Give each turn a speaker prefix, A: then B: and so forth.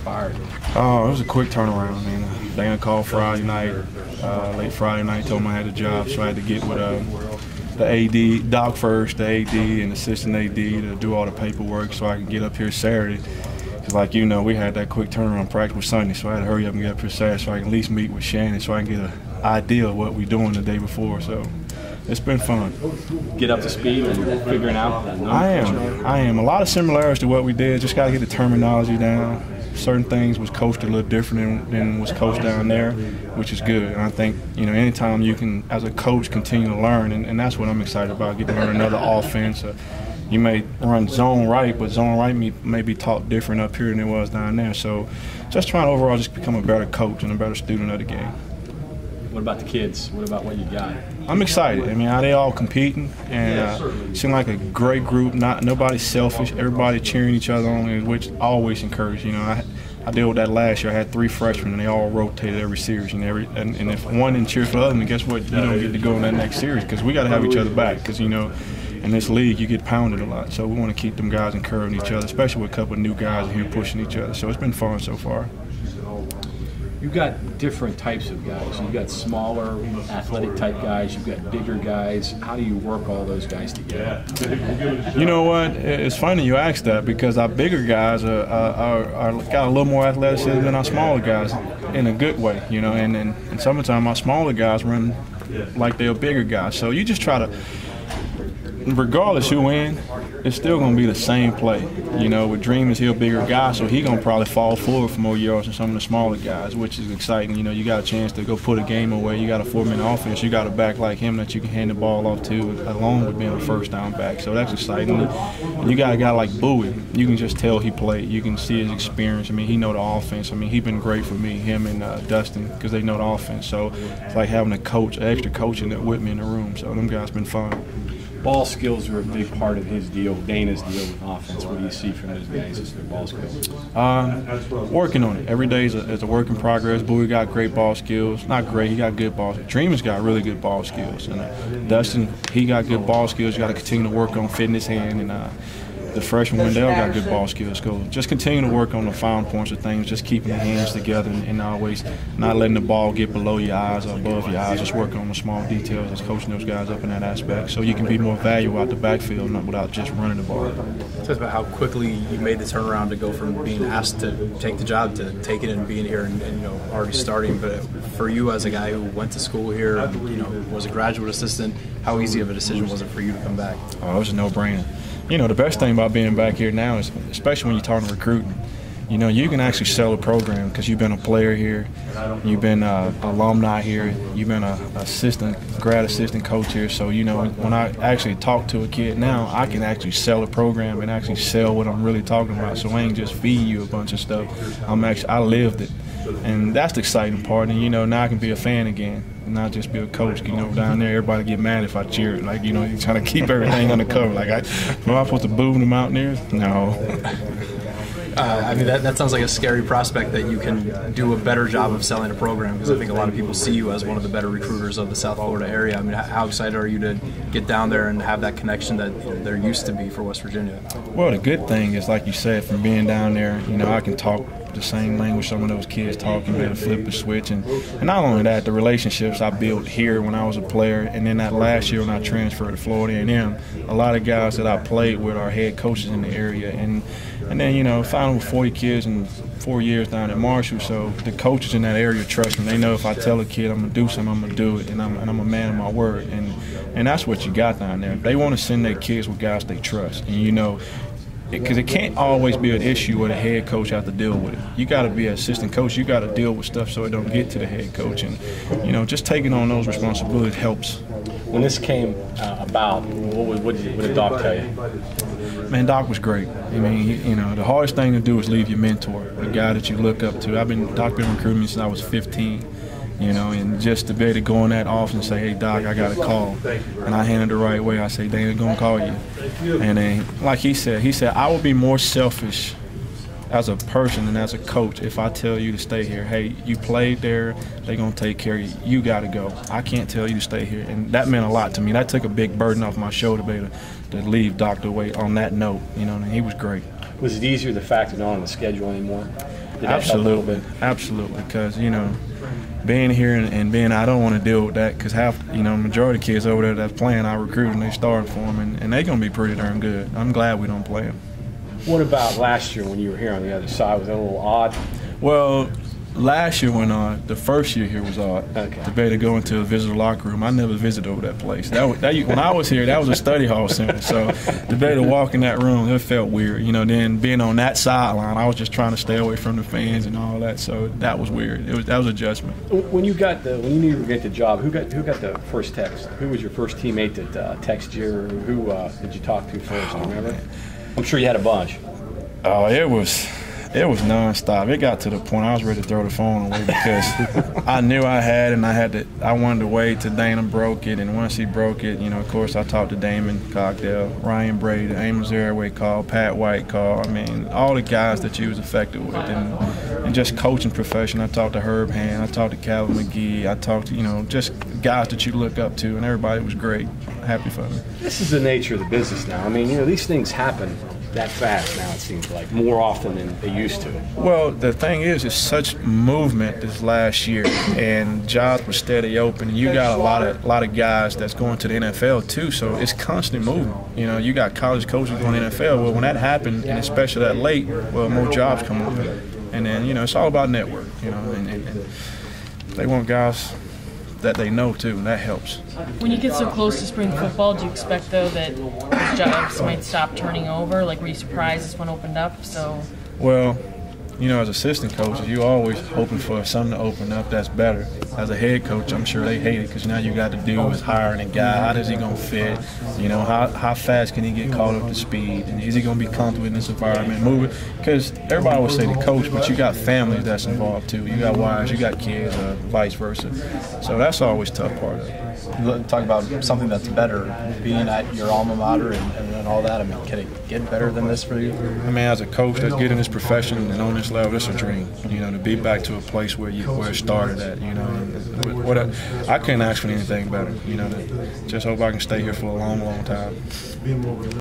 A: transpired?
B: Oh, it was a quick turnaround. I mean, Dana called Friday night, late Friday night, told me I had a job, so I had to get with the AD, Doc first, the AD and assistant AD to do all the paperwork so I can get up here Saturday. Because like you know, we had that quick turnaround practice with Sunday, so I had to hurry up and get up here Saturday so I can at least meet with Shannon so I can get an idea of what we're doing the day before. So it's been fun.
A: Get up to speed and figuring out.
B: I am. A lot of similarities to what we did. Just got to get the terminology down. Certain things was coached a little different than was coached down there, which is good. And I think, you know, anytime you can, as a coach, continue to learn, and that's what I'm excited about, getting to learn another offense. You may run zone right, but zone right may be taught different up here than it was down there. So just trying to overall just become a better coach and a better student of the game.
A: What about the kids? What about what you got?
B: I'm excited. I mean, they all competing, and seem like a great group. Nobody's selfish. Everybody cheering each other on, which I always encourage. You know, I dealt with that last year. I had 3 freshmen, and they all rotated every series. And if one didn't cheer for the other, then guess what? You don't get to go in that next series because we got to have each other back. Because you know, in this league, you get pounded a lot. So we want to keep them guys encouraging each other, especially with a couple of new guys in here pushing each other. So it's been fun so far.
A: You've got different types of guys. You've got smaller, athletic type guys. You've got bigger guys. How do you work all those guys together?
B: You know what? It's funny you ask that because our bigger guys are got a little more athleticism than our smaller guys in a good way. You know, and sometimes our smaller guys run like they're bigger guys. So you just try to, regardless who win, it's still going to be the same play. You know, with Dream is he a bigger guy, so he's going to probably fall forward for more yards than some of the smaller guys, which is exciting. You know, you got a chance to go put a game away. You got a 4-minute offense. You got a back like him that you can hand the ball off to, along with being a first down back. So that's exciting. And you got a guy like Bowie. You can just tell he played. You can see his experience. I mean, he know the offense. I mean, he's been great for me, him and Dustin, because they know the offense. So it's like having a coach, an extra coach in there with me in the room. So them guys been fun.
A: Ball skills are a big part of his deal, Dana's deal with offense. What do you see from those guys as their ball skills?
B: Working on it. Every day is a work in progress. Bowie got great ball skills. Not great, he got good ball skills. Dreamer's got really good ball skills. And Dustin, he got good ball skills. You got to continue to work on fitting his hand. And the freshman Wendell got good ball skills. So just continue to work on the fine points of things, just keeping the hands together and always not letting the ball get below your eyes or above your eyes. Just working on the small details, just coaching those guys up in that aspect so you can be more valuable out the backfield without just running the ball.
C: Tell us about how quickly you made the turnaround to go from being asked to take the job to take it and being here and you know, already starting. But for you as a guy who went to school here and, you know, was a graduate assistant, how easy of a decision was it for you to come back?
B: Oh, it was a no-brainer. You know, the best thing about being back here now is, especially when you're talking recruiting, you know, you can actually sell a program because you've been a player here, you've been an alumni here, you've been a grad assistant coach here. So, you know, when I actually talk to a kid now, I can actually sell a program and actually sell what I'm really talking about. So I ain't just feed you a bunch of stuff. I lived it. And that's the exciting part. And, you know, now I can be a fan again. Not just be a coach. You know, down there, everybody get mad if I cheer. Like, you know, you're trying to keep everything under cover. Like, am I supposed to boo the Mountaineers? No.
C: I mean, that sounds like a scary prospect that you can do a better job of selling a program, because I think a lot of people see you as one of the better recruiters of the South Florida area. I mean, how excited are you to get down there and have that connection that, you know, there used to be for West Virginia?
B: Well, the good thing is, like you said, from being down there, you know, I can talk the same language some of those kids talk and be able to flip the switch. And not only that, the relationships I built here when I was a player, and then that last year when I transferred to Florida A&M, a lot of guys that I played with are head coaches in the area. And then, you know, finally with 40 kids in 4 years down at Marshall, so the coaches in that area trust me. They know if I tell a kid I'm going to do something, I'm going to do it, and I'm a man of my word. And that's what you got down there. They want to send their kids with guys they trust. And, you know, because it can't always be an issue where the head coach has to deal with it. You got to be an assistant coach. You got to deal with stuff so it don't get to the head coach. And, you know, just taking on those responsibilities helps.
A: When this came about, what did Doc tell you?
B: Man, Doc was great. I mean, you know, the hardest thing to do is leave your mentor, the guy that you look up to. Doc been recruiting me since I was 15. You know, and just to be able to go in that office and say, hey, Doc, I got a call. And I hand it the right way. I say, Dana's going to call you. And then, like he said, I would be more selfish as a person and as a coach if I tell you to stay here. Hey, you played there. They're going to take care of you. You got to go. I can't tell you to stay here. And that meant a lot to me. That took a big burden off my shoulder to be able to leave Doc away on that note. You know, and he was great.
A: Was it easier the fact of not on the schedule anymore? Did that help a little bit?
B: Absolutely, because being here and being, I don't want to deal with that because majority of kids over there that's playing, I recruit and they started for them, and they're gonna be pretty darn good. I'm glad we don't play them.
A: What about last year when you were here on the other side? Was it a little odd?
B: Well, last year when the first year here was odd.
A: Okay.
B: To be able to go into a visitor locker room, I never visited over that place. When I was here, that was a study hall center. So to be able to walk in that room, it felt weird. Then being on that sideline, I was just trying to stay away from the fans and all that. So that was weird. That was adjustment.
A: When you knew you were get the job, who got the first text? Who was your first teammate that texted you, or who did you talk to first? Do you remember? I'm sure you had a bunch.
B: Oh, it was nonstop. It got to the point I was ready to throw the phone away because I knew I had it, and I wanted to wait till Dana broke it, and once he broke it, of course I talked to Damon Cockdale, Ryan Brady, Amos Airway called, Pat White called. I mean, all the guys that you was affected with, and just coaching profession. I talked to Herb Hand, I talked to Calvin McGee, I talked to just guys that you look up to, and everybody was great. Happy for them.
A: This is the nature of the business now. I mean, these things happen that fast now, it seems like, more often than they used to.
B: Well, the thing is, it's such movement this last year, and jobs were steady open, and you got a lot of guys that's going to the NFL too, so it's constant movement. You got college coaches going to the NFL. Well, when that happened, and especially that late, well, more jobs come open. And then, it's all about network, and they want guys that they know too, and that helps.
D: When you get so close to spring football, do you expect though that those jobs might stop turning over? Like, were you surprised this one opened up? So,
B: well, as assistant coaches, you always hoping for something to open up that's better. As a head coach, I'm sure they hate it because now you got to do is hiring a guy. How does he gonna fit? How fast can he get caught up to speed? And is he gonna be comfortable in this environment? Moving, because everybody would say the coach, but you got families that's involved too. You got wives, you got kids, vice versa. So that's always a tough part of it.
C: Talk about something that's better, being at your alma mater and all that. I mean, can it get better than this for you?
B: I mean, as a coach that's getting this profession and on this level, it's a dream. To be back to a place where it started at. I couldn't ask for anything better. Just hope I can stay here for a long, long time.